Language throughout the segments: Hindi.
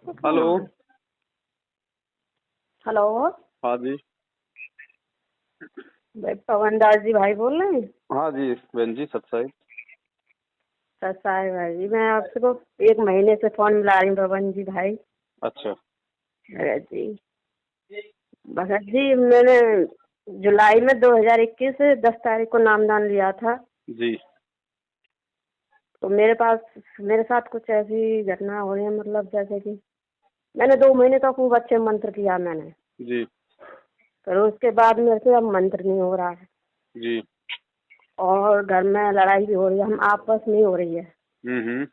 हेलो। हेलो। हाँ जी। भाई पवन दास जी भाई बोल रहे हैं? हाँ जी बहन जी, सत्साई। सस्ता है भाई जी, मैं आपसे को 1 महीने से फोन मिला रही हूँ पवन जी भाई। अच्छा। भगत जी, भगत जी मैंने जुलाई में 2021 10 तारीख को नामदान लिया था। जी। तो मेरे साथ कुछ ऐसी घटना हो रही है, मतलब जैसे कि मैंने 2 महीने तक खूब अच्छे मंत्र किया मैंने, जी। फिर उसके बाद मेरे से अब मंत्र नहीं हो रहा है जी। और घर में लड़ाई भी हो रही है, हम आपस में ही हो रही है। हम्म।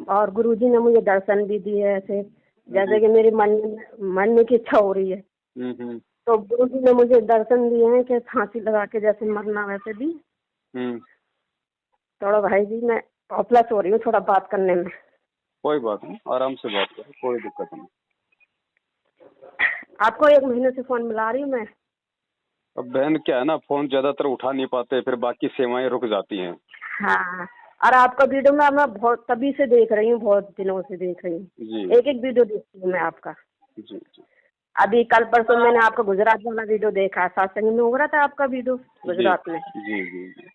और गुरुजी ने मुझे दर्शन भी दिए ऐसे, जैसे कि मेरी मरने की इच्छा हो रही है। हम्म। तो गुरुजी ने मुझे दर्शन दिए हैं कि फांसी लगा के जैसे मरना वैसे भी। हम्म। थोड़ा भाई जी मैं हॉपलेस हो रही हूँ थोड़ा बात करने में। कोई बात नहीं, आराम से बात करो, कोई दिक्कत नहीं। आपको 1 महीने से फोन मिला रही हूँ मैं। अब बहन क्या है ना, फोन ज्यादातर उठा नहीं पाते, फिर बाकी सेवाएं रुक जाती हैं। हाँ, और आपका वीडियो मैं बहुत तभी से देख रही हूँ, बहुत दिनों से देख रही हूँ। जी। एक एक वीडियो देखती हूँ मैं आपका। जी जी। अभी कल परसों मैंने आपका गुजरात वाला वीडियो देखा, सत्संग में हो रहा था आपका वीडियो जी गुजरात में। जी जी जी।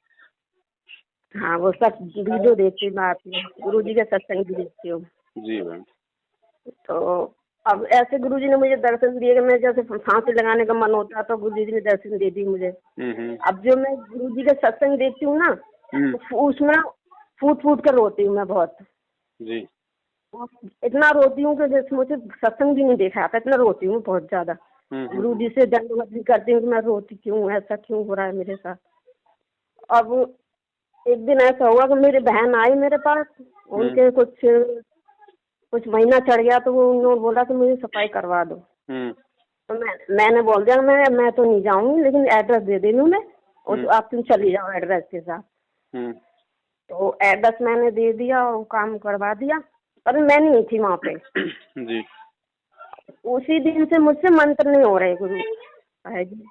हाँ, वो सब वीडियो देखती हूँ मैं आपकी, गुरुजी के सत्संग भी देखती हूँ। जी बहन। तो अब ऐसे गुरुजी ने मुझे दर्शन दिए कि मैं जैसे फांसी लगाने का मन होता तो गुरुजी ने दर्शन दे दी मुझे। हम्म। अब जो मैं गुरुजी का सत्संग देखती हूँ ना, हम्म। तो उसमें फूट फूट कर रोती हूँ मैं बहुत। जी। इतना रोती हूँ कि जैसे मुझे सत्संग भी नहीं देखा था, इतना रोती हूँ बहुत ज्यादा। गुरुजी से दंडवत भी करती हूँ कि मैं रोती क्यों, ऐसा क्यों हो रहा है मेरे साथ। अब एक दिन ऐसा हुआ कि मेरी बहन आई मेरे पास, उनके कुछ महीना चढ़ गया तो वो उन्होंने बोला कि मुझे सफाई करवा दो। तो मैंने बोल दिया मैं तो नहीं जाऊंगी, लेकिन एड्रेस दे देनी मैं, और आप तुम चली जाओ एड्रेस के साथ। तो एड्रेस मैंने दे दिया और काम करवा दिया, पर मैं नहीं थी वहाँ पे। जी। उसी दिन से मुझसे मंत्र नहीं हो रहे गुरु है जी,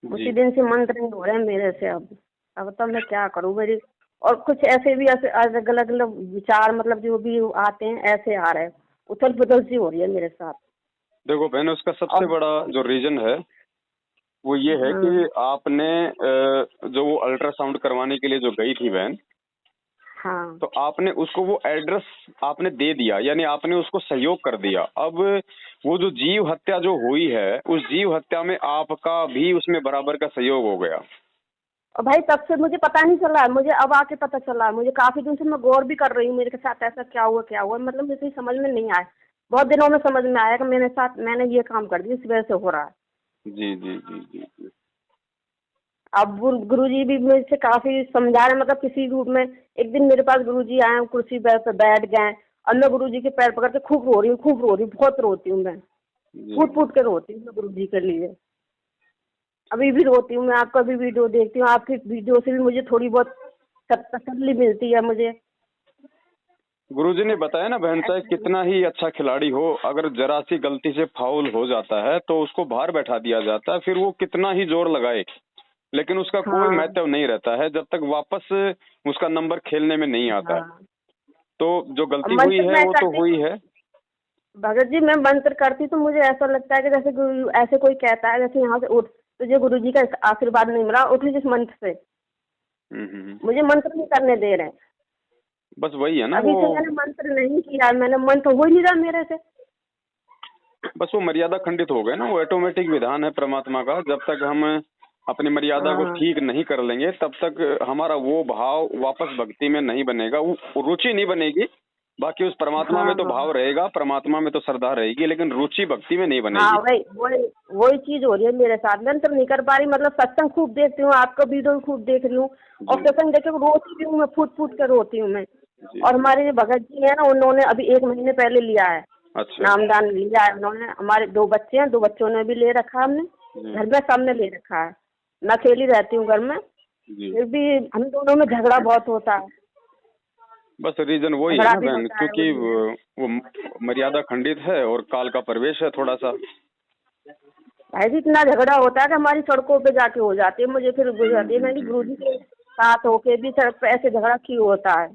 उसी दिन से मंत्र नहीं हो रहे मेरे से। अब तो मैं क्या करूँ मेरी, और कुछ ऐसे भी ऐसे अलग अलग विचार मतलब जो भी आते हैं ऐसे आ रहे हैं, उथल पुथल सी हो रही है मेरे साथ। देखो बहन, उसका सबसे बड़ा जो रीजन है वो ये है कि आपने जो वो अल्ट्रासाउंड करवाने के लिए जो गई थी बहन, हाँ, तो आपने उसको वो एड्रेस आपने दे दिया, यानी आपने उसको सहयोग कर दिया। अब वो जो जीव हत्या जो हुई है, उस जीव हत्या में आपका भी उसमें बराबर का सहयोग हो गया। और भाई तब से मुझे पता नहीं चला, मुझे अब आके पता चला। मुझे काफी दिन से मैं गौर भी कर रही हूँ, मेरे साथ ऐसा क्या हुआ, मतलब मुझे समझ में नहीं आया। बहुत दिनों में समझ में आया कि मैंने ये काम कर दिया, इस वजह से हो रहा है। जी जी जी जी जी। अब गुरुजी भी मुझसे काफी समझा रहे, मतलब किसी रूप में। एक दिन मेरे पास गुरुजी आए, कुर्सी पे बैठ गए और मैं गुरुजी के पैर पकड़ के खूब रो रही हूँ, बहुत रोती हूँ मैं, फूट फूट के रोती हूँ मैं गुरुजी के लिए। अभी भी रोती हूँ मैं, आपका भी वीडियो देखती हूँ, आपकी वीडियो से भी मुझे थोड़ी बहुत तसल्ली मिलती है मुझे। गुरुजी ने बताया ना बहन, चाहे कितना ही अच्छा खिलाड़ी हो, अगर जरा सी गलती से फाउल हो जाता है तो उसको बाहर बैठा दिया जाता है, फिर वो कितना ही जोर लगाए लेकिन उसका कोई महत्व नहीं रहता है जब तक वापस उसका नंबर खेलने में नहीं आता है। तो जो गलती हुई है वो तो हुई है। भगत जी मैं मंत्र करती तो मुझे ऐसा लगता है कि जैसे ऐसे कोई कहता है जैसे यहाँ से उठ, तुझे गुरुजी का आशीर्वाद नहीं मिला, उठ जिस मंत्र से। मुझे मंत्र नहीं करने दे रहे। बस वही है ना, अभी से मैंने मंत्र नहीं किया, मैंने मंत्र हो ही नहीं रहा मेरे से। बस वो मर्यादा खंडित हो गए ना, वो ऑटोमेटिक विधान है परमात्मा का। जब तक हम अपनी मर्यादा को ठीक नहीं कर लेंगे तब तक हमारा वो भाव वापस भक्ति में नहीं बनेगा, वो रुचि नहीं बनेगी। बाकी उस परमात्मा में तो भाव रहेगा, परमात्मा में तो श्रद्धा रहेगी, लेकिन रुचि भक्ति में नहीं बनेगी। हाँ, वही चीज हो रही है मेरे साथ। मंत्र नहीं कर पा रही, मतलब सत्संग खूब देखती हूँ, आपका वीडियो खूब देख रही हूँ, और सत्संग देख के रोती भी हूँ मैं, फूट फूट कर रोती हूँ मैं। और हमारे जो भगत जी है ना, उन्होंने अभी 1 महीने पहले लिया है। अच्छा। नामदान लिया है उन्होंने। हमारे 2 बच्चे हैं, 2 बच्चों ने भी ले रखा है, हमने घर में सबने ले रखा है। मैं अकेली रहती हूँ घर में, फिर भी हम दोनों में झगड़ा बहुत होता है। बस रीजन वही है ना बहन, क्योंकि वो मर्यादा खंडित है और काल का प्रवेश है थोड़ा सा। भाई जी इतना झगड़ा होता है कि हमारी सड़कों पे जाके हो जाती है, मुझे फिर गुजरती है। मैं गुरुजी के साथ होके भी सड़क पे ऐसे झगड़ा क्यों होता है।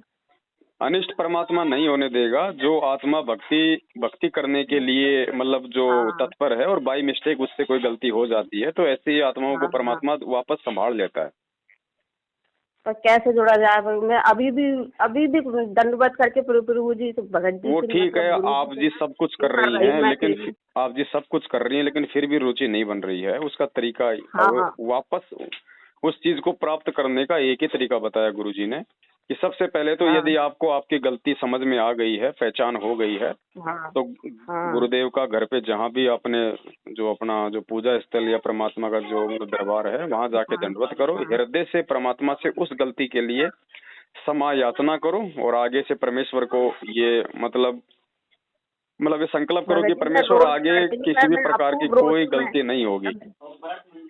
अनिष्ट परमात्मा नहीं होने देगा। जो आत्मा भक्ति करने के लिए मतलब जो हाँ तत्पर है और बाई मिस्टेक उससे कोई गलती हो जाती है तो ऐसी आत्माओं को हाँ हाँ। परमात्मा वापस संभाल लेता है। पर कैसे जोड़ा जाए भाई? मैं अभी भी दंडवत करके प्रभु जी से भगत जी वो से ठीक है, मतलब गुरु आप जी जी से सब कुछ वो कर कर रही रही हूँ हैं मैं लेकिन फिर भी। आप जी सब कुछ कर रही हैं लेकिन फिर भी रुचि नहीं बन रही है। उसका तरीका हाँ अब हाँ वापस उस चीज को प्राप्त करने का एक ही तरीका बताया गुरुजी ने कि सबसे पहले तो हाँ यदि आपको आपकी गलती समझ में आ गई है, पहचान हो गई है, हाँ तो हाँ गुरुदेव का घर पे जहाँ भी आपने जो अपना जो पूजा स्थल या परमात्मा का जो दरबार है वहां जाके हाँ दंडवत करो। हाँ। हृदय से परमात्मा से उस गलती के लिए क्षमा याचना करो और आगे से परमेश्वर को ये मतलब ये संकल्प करो कि भगत जी मैं परमेश्वर रोज आगे करती हूँ, किसी भी मैं प्रकार की आपको कोई रोज मैं गलती नहीं होगी।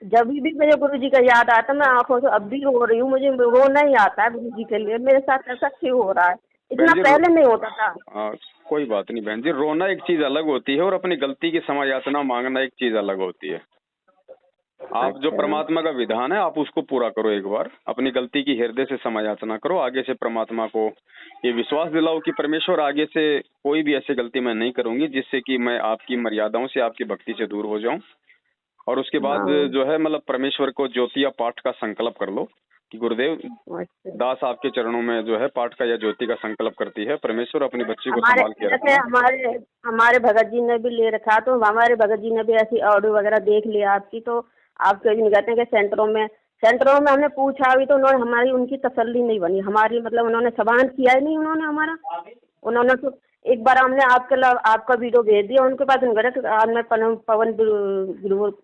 जब भी मुझे गुरु जी का याद आता मैं आंखों से अब भी रो रही हूँ। मुझे रोना ही आता है गुरु जी के लिए। मेरे साथ ऐसा क्यों हो रहा है? बहन इतना जी पहले नहीं होता था। कोई बात नहीं बहन जी, रोना एक चीज अलग होती है और अपनी गलती की क्षमा याचना मांगना एक चीज अलग होती है। आप जो अच्छा परमात्मा का विधान है आप उसको पूरा करो। एक बार अपनी गलती की हृदय से क्षमा याचना करो। आगे से परमात्मा को ये विश्वास दिलाओ कि परमेश्वर आगे से कोई भी ऐसी गलती मैं नहीं करूंगी जिससे कि मैं आपकी मर्यादाओं से आपकी भक्ति से दूर हो जाऊं। और उसके बाद हाँ जो है मतलब परमेश्वर को ज्योतिया पाठ का संकल्प कर लो कि गुरुदेव अच्छा। दास आपके चरणों में जो है पाठ का या ज्योति का संकल्प करती है। परमेश्वर अपनी बच्ची को हमारे संभाल के जैसे रखना। हमारे भगत जी ने भी ले रखा तो हमारे भगत जी ने भी ऐसी ऑडियो वगैरह देख लिया आपकी। तो आप कहीं नहीं कहते हैं कि सेंटरों में हमने पूछा भी तो उन्होंने हमारी उनकी तसल्ली नहीं बनी हमारी। मतलब उन्होंने सवाल किया ही नहीं उन्होंने हमारा। उन्होंने तो एक बार हमने आपका वीडियो भेज दिया उनके पास। उन्होंने आपने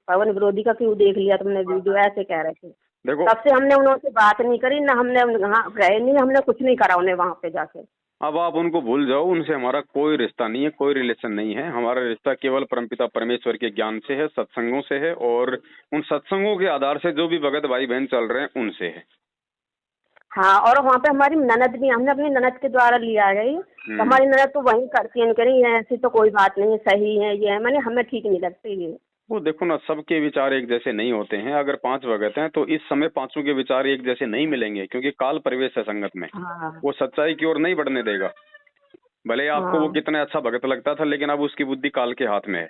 पवन विरोधी का क्यों देख लिया तुमने वीडियो, ऐसे कह रहे थे। देखो तब से हमने उनसे बात नहीं करी ना, हमने वहाँ गए नहीं, हमने कुछ नहीं करा उन्हें वहाँ पे जाके। अब आप उनको भूल जाओ, उनसे हमारा कोई रिश्ता नहीं है, कोई रिलेशन नहीं है। हमारा रिश्ता केवल परमपिता परमेश्वर के ज्ञान से है, सत्संगों से है और उन सत्संगों के आधार से जो भी भगत भाई बहन चल रहे हैं उनसे है। हाँ और वहाँ पे हमारी ननद भी, हमने अपनी ननद के द्वारा लिया है ये। तो हमारी ननद तो वही करती है, कह रही है ऐसी तो कोई बात नहीं है, सही है ये है। मैंने हमें ठीक नहीं लगती ये। वो देखो ना, सबके विचार एक जैसे नहीं होते हैं। अगर 5 भगत हैं तो इस समय पांचों के विचार एक जैसे नहीं मिलेंगे क्योंकि काल प्रवेश है संगत में। हाँ वो सच्चाई की ओर नहीं बढ़ने देगा। भले आपको वो हाँ कितना अच्छा भगत लगता था लेकिन अब उसकी बुद्धि काल के हाथ में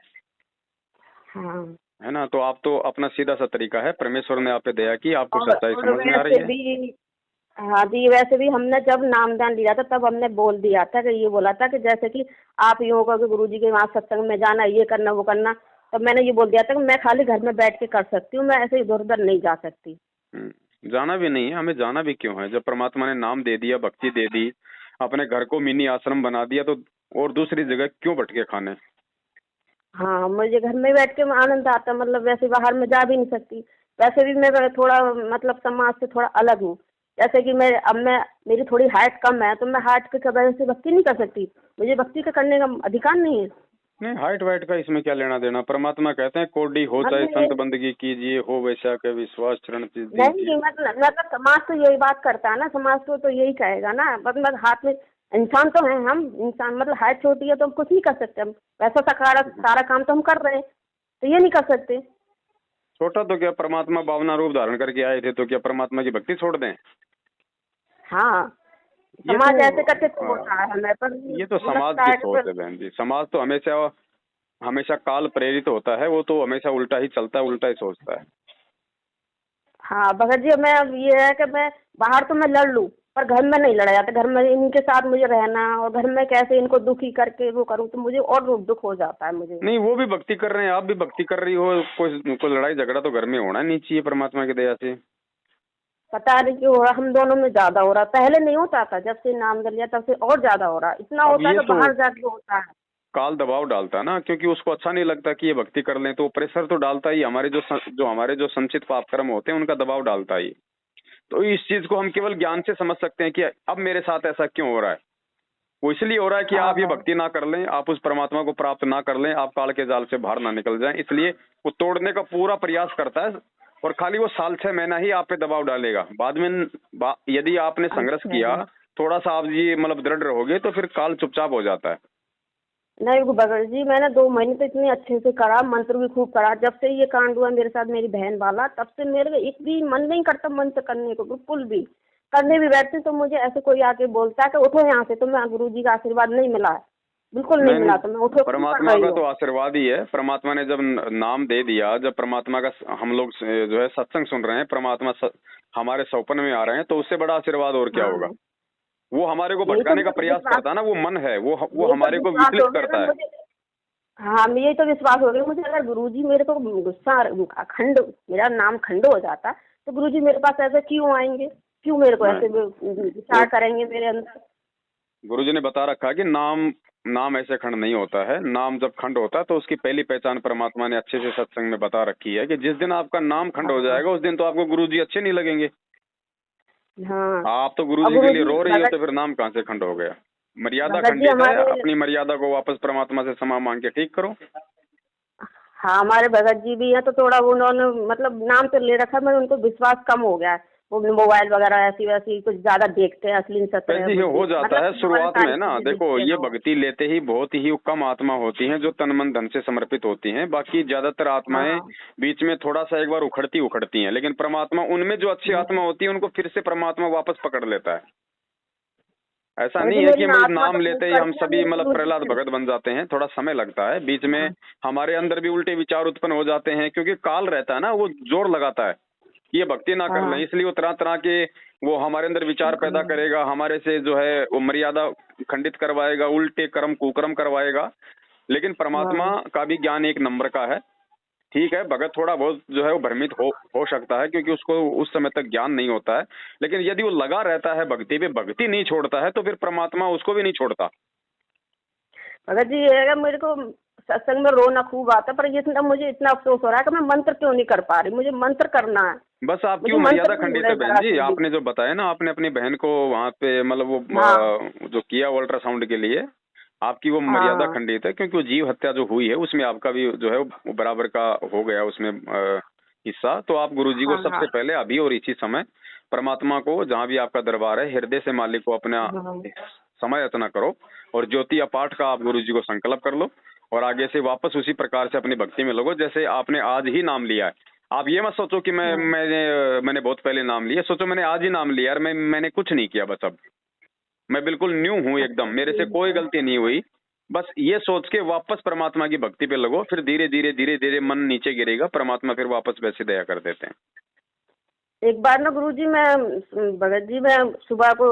हाँ। है ना। तो आप तो अपना सीधा सा तरीका है, परमेश्वर ने आप पे दया की, आपको सच्चाई और समझ में आ रही वैसे है। भी हाँ जी, वैसे भी हमने जब नामदान लिया था तब हमने बोल दिया था कि ये बोला था कि जैसे कि आप यूँ कहोगे गुरु जी के वहाँ सत्संग में जाना, ये करना वो करना। तब मैंने ये बोल दिया था कि मैं खाली घर में बैठ के कर सकती हूँ, मैं ऐसे इधर उधर नहीं जा सकती। जाना भी नहीं है, हमें जाना भी क्यों है। जब परमात्मा ने नाम दे दिया, भक्ति दे दी, अपने घर को मिनी आश्रम बना दिया, तो और दूसरी जगह क्यों भटके खाने। हाँ मुझे घर में बैठ के आनंद आता, मतलब वैसे बाहर में जा भी नहीं सकती। वैसे भी मैं थोड़ा मतलब समाज से थोड़ा अलग हूँ। जैसे कि मैं मेरी थोड़ी हाइट कम है तो मैं हाइट की वजह से भक्ति नहीं कर सकती। मुझे भक्ति का करने का अधिकार नहीं है। नहीं, हाइट वाइट का इसमें क्या लेना देना। परमात्मा कहते हैं कोडी हो चाहे संत बंदगी कीजिए, हो वैसा के विश्वास चरण दीजिए। नहीं मतलब समाज तो यही बात करता है ना, समाज तो यही कहेगा ना। मतलब हाथ में इंसान तो है, हम इंसान मतलब हाइट छोटी है तो हम कुछ नहीं कर सकते। हम वैसा सारा काम तो हम कर रहे हैं, तो ये नहीं कर सकते। छोटा तो क्या, परमात्मा भावना रूप धारण करके आए थे तो क्या परमात्मा की भक्ति छोड़ दें। हाँ ये समाज तो ऐसे करके तो होता है हमें, पर ये तो समाज की सोच है बहन जी। समाज तो हमेशा काल प्रेरित होता है। वो तो हमेशा उल्टा ही चलता है, उल्टा ही सोचता है। हाँ भगत जी, मैं अब ये है कि मैं बाहर तो मैं लड़ लूँ पर घर में नहीं लड़ा जाता। घर में इनके साथ मुझे रहना और घर में कैसे इनको दुखी करके वो करूँ तो मुझे और दुख हो जाता है मुझे। नहीं, वो भी भक्ति कर रहे हैं, आप भी भक्ति कर रही हो। कोई लड़ाई झगड़ा तो घर में होना नहीं चाहिए परमात्मा की दया से। पता नहीं क्यों हो रहा, हम दोनों में ज्यादा हो रहा। पहले नहीं होता था, जब से नाम कर लिया तब से और ज्यादा हो रहा। इतना अब होता है ये कि तो बाहर जाके होता है। काल दबाव डालता है ना, क्योंकि उसको अच्छा नहीं लगता कि ये भक्ति कर लें, तो प्रेशर तो डालता ही। हमारे जो संचित पाप कर्म होते हैं उनका दबाव डालता ही। तो इस चीज को हम केवल ज्ञान से समझ सकते हैं कि अब मेरे साथ ऐसा क्यों हो रहा है। वो इसलिए हो रहा है कि हाँ आप ये हाँ भक्ति ना कर लें, आप उस परमात्मा को प्राप्त ना कर लें, आप काल के जाल से बाहर ना निकल जाएं। इसलिए वो तोड़ने का पूरा प्रयास करता है और खाली वो 6 महीना ही आप पे दबाव डालेगा। बाद में यदि आपने संघर्ष किया, अच्छा। थोड़ा सा आप ये मतलब दृढ़ रहोगे तो फिर काल चुपचाप हो जाता है। नहीं भगत जी, मैंने 2 महीने तो इतने अच्छे से करा, मंत्र भी खूब करा। जब से ये कांड हुआ मेरे साथ मेरी बहन वाला, तब से मेरे को एक भी मन नहीं करता मंत्र करने को, बिल्कुल भी। करने भी बैठती तो मुझे ऐसे कोई आके बोलता है कि उठो यहाँ से, तो मैं गुरुजी का आशीर्वाद नहीं मिला है, बिल्कुल नहीं मिला, तो मैं उठो क्यों पढ़ परमात्मा रही का हूँ। तो आशीर्वाद ही है। परमात्मा ने जब नाम दे दिया, जब परमात्मा का हम लोग जो है सत्संग सुन रहे हैं, परमात्मा हमारे सौपन में आ रहे हैं, तो उससे बड़ा आशीर्वाद और क्या होगा। हाँ, वो हमारे को यही तो भटकाने का मुझे प्रयास विश्वास, करता है ना, वो मन है, वो यही तो हमारे को विश्वास विचलित हो गया करता ना है। मुझे। हाँ, यही तो विश्वास हो गया मुझे, अगर गुरुजी मेरे को गुस्सा खंड, मेरा नाम खंड हो जाता तो गुरुजी मेरे पास ऐसे क्यों आएंगे, क्यों मेरे को ऐसे नहीं, विचार करेंगे मेरे अंदर। गुरुजी ने बता रखा है कि नाम नाम ऐसे खंड नहीं होता है। नाम जब खंड होता है तो उसकी पहली पहचान परमात्मा ने अच्छे से सत्संग में बता रखी है कि जिस दिन आपका नाम खंड हो हाँ जाएगा उस दिन तो आपको गुरुजी अच्छे नहीं लगेंगे। हाँ। आप तो और गुरुजी के लिए गुरुजी रो रही हो, भगत तो फिर नाम कहाँ से खंड हो गया। मर्यादा भगत जी खंडित है, हमारे, अपनी मर्यादा को वापस परमात्मा से क्षमा मांग के ठीक करो। हाँ हमारे भगत जी भी हैं, तो थोड़ा वो उन्होंने मतलब नाम तो ले रखा, मैं उनको विश्वास कम हो गया है। वो मोबाइल वगैरह ऐसी वैसी कुछ ज्यादा देखते हैं, असली सच बहन है जी, कुछ हो भी, जाता मतलब है फिल्म वाले शुरुआत सारी में ना। चीजें देखो, देखते हैं ये वो। भक्ति लेते ही बहुत ही कम आत्मा होती हैं जो तन मन धन से समर्पित होती हैं। बाकी ज्यादातर आत्माएं हाँ बीच में थोड़ा सा एक बार उखड़ती उखड़ती हैं, लेकिन परमात्मा उनमें जो अच्छी आत्मा होती है उनको फिर से परमात्मा वापस पकड़ लेता है। ऐसा भगत नहीं जी है मेरी कि ना मतलब आत्मा नाम तो खूब लेते ही हम करती है सभी मेरे मतलब गुरु जी प्रहलाद से। भगत बन जाते हैं। थोड़ा समय लगता है, बीच में हाँ हमारे अंदर भी उल्टे विचार उत्पन्न हो जाते हैं, क्योंकि काल रहता है ना, वो जोर लगाता है कि ये भक्ति ना कर लें, हाँ इसलिए वो तरह तरह के वो हमारे अंदर विचार पैदा हाँ करेगा, हमारे से जो है वो मर्यादा खंडित करवाएगा, उल्टे कर्म कुकर्म करवाएगा। लेकिन परमात्मा हाँ। का भी ज्ञान एक नंबर का है। ठीक है, भगत थोड़ा बहुत जो है वो भ्रमित हो सकता है, क्योंकि उसको उस समय तक ज्ञान नहीं होता है। लेकिन यदि वो लगा रहता है भक्ति पे, भक्ति नहीं छोड़ता है, तो फिर परमात्मा उसको भी नहीं छोड़ता। भगत जी ये है, मेरे को सत्संग में रोना खूब आता, पर ये इतना मुझे इतना अफसोस हो रहा है कि मैं मंत्र क्यों नहीं कर पा रही, मुझे मंत्र करना है। बस आपकी मुझे वो मंत्र मर्यादा नहीं हो खंडित रहा है है बहन जरा जी। से भी। आपने जो बताया ना, आपने अपनी बहन को वहां पे मतलब वो हाँ जो किया अल्ट्रासाउंड के लिए, आपकी वो मर्यादा हाँ खंडित है, क्योंकि वो जीव हत्या जो हुई है उसमें आपका भी जो है वो बराबर का हो गया उसमें हिस्सा। तो आप गुरुजी को हाँ हाँ सबसे पहले अभी और इसी समय परमात्मा को, जहाँ भी आपका दरबार है, हृदय से मालिक को अपना हाँ समय याचना करो, और ज्योति या पाठ का आप गुरुजी को संकल्प कर लो, और आगे से वापस उसी प्रकार से अपनी भक्ति में लगो जैसे आपने आज ही नाम लिया है। आप ये मत सोचो कि हाँ। मैंने बहुत पहले नाम लिया, सोचो मैंने आज ही नाम लिया यार, मैंने कुछ नहीं किया, बस अब मैं बिल्कुल न्यू हूँ एकदम, अच्छा मेरे से ठीक कोई है। गलती नहीं हुई। बस ये सोच के वापस परमात्मा की भक्ति पे लगो, फिर धीरे धीरे धीरे धीरे मन नीचे गिरेगा, परमात्मा फिर वापस वैसे दया कर देते हैं। एक बार ना गुरुजी मैं भगत जी मैं सुबह को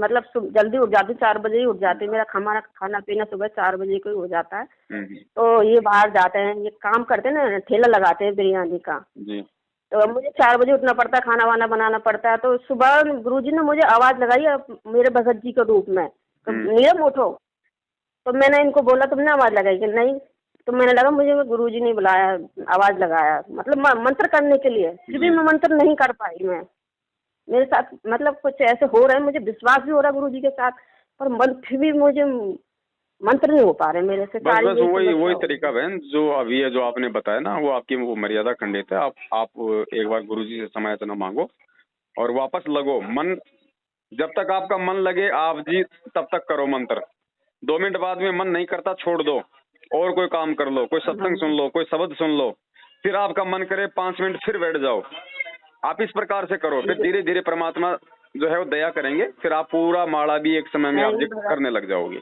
मतलब जल्दी उठ जाती, 4 बजे ही उठ जाती, मेरा खाना पीना सुबह 4 बजे को ही हो जाता है। हम्म। तो ये बाहर जाते हैं, ये काम करते हैं ना, ठेला लगाते हैं बिरयानी का। जी। तो अब मुझे 4 बजे उठना पड़ता है, खाना वाना बनाना पड़ता है। तो सुबह गुरुजी ने मुझे आवाज लगाई मेरे भगत जी के रूप में, तो नियम उठो। तो मैंने इनको बोला तुमने आवाज लगाई कि नहीं, तो मैंने लगा मुझे गुरुजी ने बुलाया, आवाज लगाया, मतलब मंत्र करने के लिए, फिर भी मैं मंत्र नहीं कर पाई। मैं मेरे साथ मतलब कुछ ऐसे हो रहे हैं, मुझे विश्वास भी हो रहा है गुरुजी के साथ, पर फिर भी मुझे मंत्र नहीं हो पा रहे मेरे से। बस सारी बस यही वही समस्या वही हो तरीका रही बहन, जो अभी है, जो आपने बताया ना, वो आपकी वो मर्यादा खंडित है। आप एक बार गुरुजी से समय याचना मांगो और वापस लगो। मन जब तक आपका मन लगे आप जी तब तक करो मंत्र। 2 मिनट बाद में मन नहीं करता, छोड़ दो और कोई काम कर लो, कोई है। सत्संग सुन लो, कोई शब्द सुन लो। फिर आपका मन करे 5 मिनट फिर बैठ जाओ। आप इस प्रकार से करो, फिर धीरे धीरे परमात्मा जो है वो दया करेंगे, फिर आप पूरा माला भी एक समय में आप नहीं भगत, करने लग जाओगे।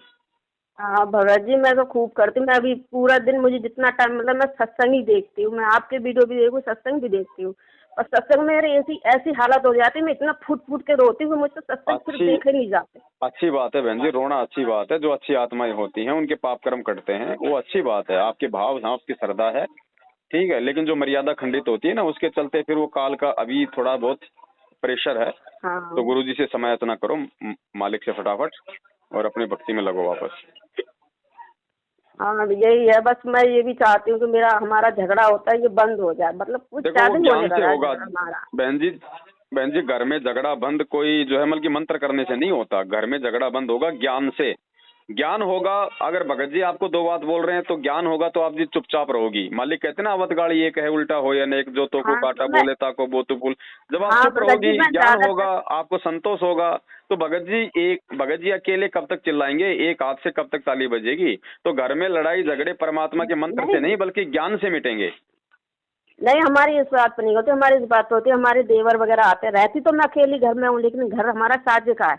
हाँ भगत जी मैं तो खूब करती हूँ। मैं अभी पूरा दिन मुझे जितना टाइम मतलब मैं सत्संग ही देखती हूँ, मैं आपके वीडियो भी देखूँ, सत्संग भी देखती हूँ। और सत्संग में मेरी ऐसी ऐसी हालत हो जाती है, मैं इतना फूट फूट के रोती हूँ, मुझसे सत्संग फिर अच्छी देखे नहीं जाते। अच्छी बात है बहन जी, रोना अच्छी बात है। जो अच्छी आत्माएं होती हैं उनके पाप कर्म कटते हैं, वो अच्छी बात है। आपके भाव हैं, आपकी श्रद्धा है, ठीक है। लेकिन जो मर्यादा खंडित होती है ना, उसके चलते फिर वो काल का अभी थोड़ा बहुत प्रेशर है। तो हाँ गुरुजी से समय याचना करो मालिक से फटाफट, और अपनी भक्ति में लगो वापस। हाँ यही है, बस मैं ये भी चाहती हूँ कि मेरा हमारा झगड़ा होता है ये बंद हो जाए, मतलब कुछ देखो ज्यादा वो ही होने ज्ञान से लगा है होगा झगड़ा हमारा। बहन जी, घर में झगड़ा बंद कोई जो है मतलब कि मंत्र करने से नहीं होता। घर में झगड़ा बंद होगा ज्ञान से। ज्ञान होगा, अगर भगत जी आपको 2 बात बोल रहे हैं तो ज्ञान होगा तो आप जी चुपचाप रहोगी। मालिक कहते हैं ना, अवत गाड़ी एक है उल्टा हो या नेक, जो तो को हाँ काटा तो मैं, बोले ताको बो तो बोल। जब आप हाँ चुप भगत जी रहोगी, मैं ज्ञान होगा, ज्यादातर, आपको संतोष होगा, तो भगत जी अकेले कब तक चिल्लाएंगे, एक हाथ से कब तक ताली बजेगी। तो घर में लड़ाई झगड़े परमात्मा के मंत्र से नहीं नहीं बल्कि ज्ञान से मिटेंगे। नहीं, हमारी इस बात पर नहीं होती, हमारी इस बात पर होती है, हमारे देवर वगैरह आते हैं। रहती तो मैं अकेली घर में हूँ, लेकिन घर हमारा साझे का है,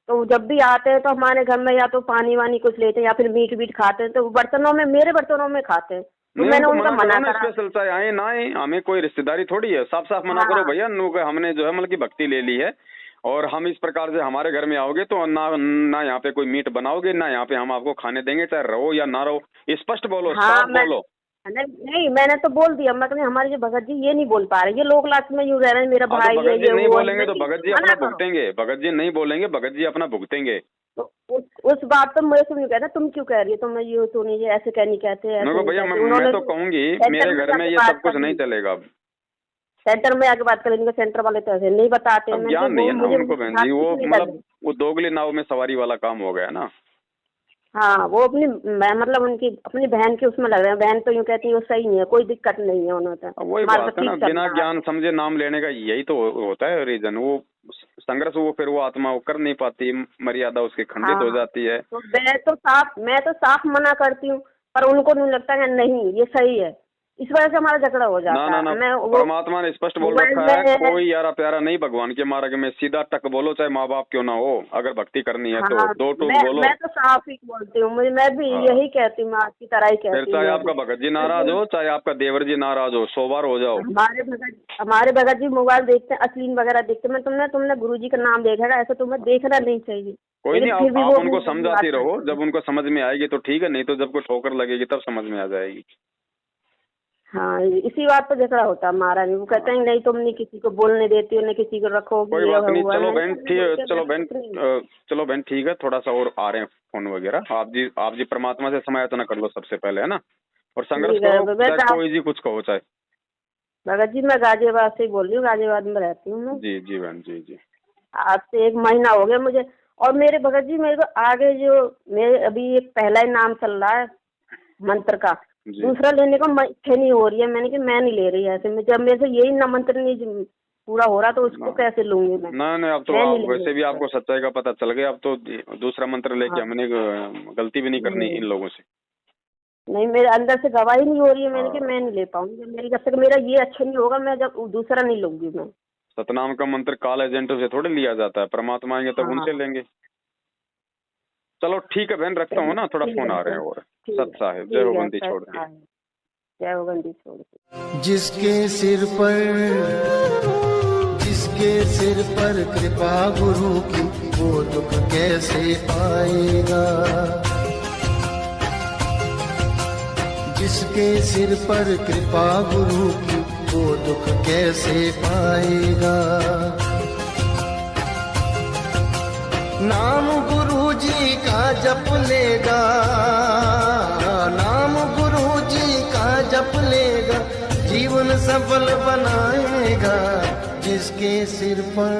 तो जब भी आते हैं तो हमारे घर में या तो पानी वानी कुछ लेते हैं या फिर मीट वीट खाते हैं, तो बर्तनों में, मेरे बर्तनों में खाते हैं। तो मैंने उनका मना करा। स्पेशल चाहे आए ना आए, हमें कोई रिश्तेदारी थोड़ी है, साफ साफ मना करो भैया, हमने जो है मतलब की भक्ति ले ली है और हम इस प्रकार से हमारे घर में आओगे तो ना यहाँ पे कोई मीट बनाओगे, ना यहाँ पे हम आपको खाने देंगे, चाहे रहो या ना रहो। स्पष्ट बोलो, साफ बोलो। नहीं, मैंने तो बोल दिया, मैं कहूँ हमारे जो भगत जी ये नहीं बोल पा रहे, ये लोक लास्ट में यूँ रह रहे हैं, मेरा भाई भगत जी नहीं बोलेंगे तो भगत जी अपना भुगतेंगे, भगत जी नहीं बोलेंगे, भगत जी अपना भुगतेंगे। तो उस बात पर मुझे तुम कहना, तुम क्यों कह रही है, तुम ये तो नहीं, ऐसे कहनी कहते हैं भैया। मैं तो कहूंगी मेरे घर में ये सब कुछ नहीं चलेगा। सेंटर में आके बात करेंगे, सेंटर वाले तो ऐसे नहीं बताते, ज्ञान नहीं है ना उनको बहन जी, वो मतलब वो दोगली नाव में सवारी वाला काम हो गया ना। हाँ, वो अपनी मतलब उनकी अपनी बहन के उसमें लग रहे हैं, बहन तो यूँ कहती है वो सही नहीं है, कोई दिक्कत नहीं है उन्होंने तो। वही बात है ना, बिना ज्ञान समझे नाम लेने का यही तो होता है रीजन। वो संघर्ष वो फिर वो आत्मा वो कर नहीं पाती, मर्यादा उसकी खंडित हो जाती है। तो मैं तो साफ मना करती हूँ, पर उनको नहीं लगता है नहीं ये सही है, इस वजह से हमारा झगड़ा हो जाता है। ना, परमात्मा ने स्पष्ट बोल रखा है, कोई यारा प्यारा नहीं भगवान के मार्ग में, सीधा टक बोलो, चाहे माँ बाप क्यों ना हो, अगर भक्ति करनी है तो दो टूक बोलो। मैं तो साफ ही बोलती हूँ, मैं भी यही कहती हूँ, आपकी तरह ही कहती हूँ। चाहे आपका भगत जी नाराज हो, चाहे आपका देवर जी नाराज हो, 100 बार हो जाओ। हमारे भगत जी मोबाइल देखते हैं, अश्लील वगैरह देखते हैं, तुमने गुरु जी का नाम देखा है, ऐसा तुम्हें देखना नहीं चाहिए। कोई नहीं, आप उनको समझाती रहो, जब उनको समझ में आएगी तो ठीक है, नहीं तो जब कोई ठोकर लगेगी तब समझ में आ जाएगी। हाँ, इसी बात पर झगड़ा होता है हमारा। नहीं, वो कहते हैं नहीं तुम नहीं किसी को बोलने देती हो, न किसी को रखो। कोई बात नहीं, चलो बहन ठीक है, थोड़ा सा और आ रहे हैं फोन वगैरह। आप जी परमात्मा से समायाचना कर लो सबसे पहले, है ना, और संघर्ष करो, कोई जी कुछ कहो चाहे। भगत जी मैं गाजियाबाद से ही बोल रही हूँ, गाजियाबाद में रहती हूँ मैं। जी बहन जी। आज से 1 महीना हो गया मुझे, और मेरे भगत जी मेरे को आगे जो मेरे अभी एक पहला ही नाम चल रहा है मंत्र का, दूसरा लेने को इच्छा नहीं हो रही है। मैंने कि मैं नहीं ले रही ऐसे में, जब मेरे से यही ना मंत्र नहीं पूरा हो रहा तो उसको कैसे लूंगी मैं। नहीं, अब तो वैसे भी आपको सच्चाई का पता चल गया, अब तो दूसरा मंत्र लेके हमने गलती भी नहीं करनी इन लोगों से। नहीं, मेरे अंदर से गवाही नहीं हो रही है, मैंने कि मैं नहीं ले पाऊंगी, मेरी जब तक मेरा ये अच्छा नहीं होगा मैं जब दूसरा नहीं लूंगी मैं। सतनाम का मंत्र काल एजेंटों से थोड़े लिया जाता है, परमात्मा आएंगे तब उनसे लेंगे। चलो ठीक है बहन, रखता हूँ ना, थोड़ा फोन आ रहे हैं। और सत साहिब, जय हो बंदी छोड़ दी, जय हो बंदी छोड़ दी। जिसके सिर पर कृपा गुरु की, वो दुख कैसे पाएगा। जिसके सिर पर कृपा गुरु की, वो दुख कैसे पाएगा। नाम गुरु जी का जप लेगा, नाम गुरु जी का जप लेगा, जीवन सफल बनाएगा। जिसके सिर पर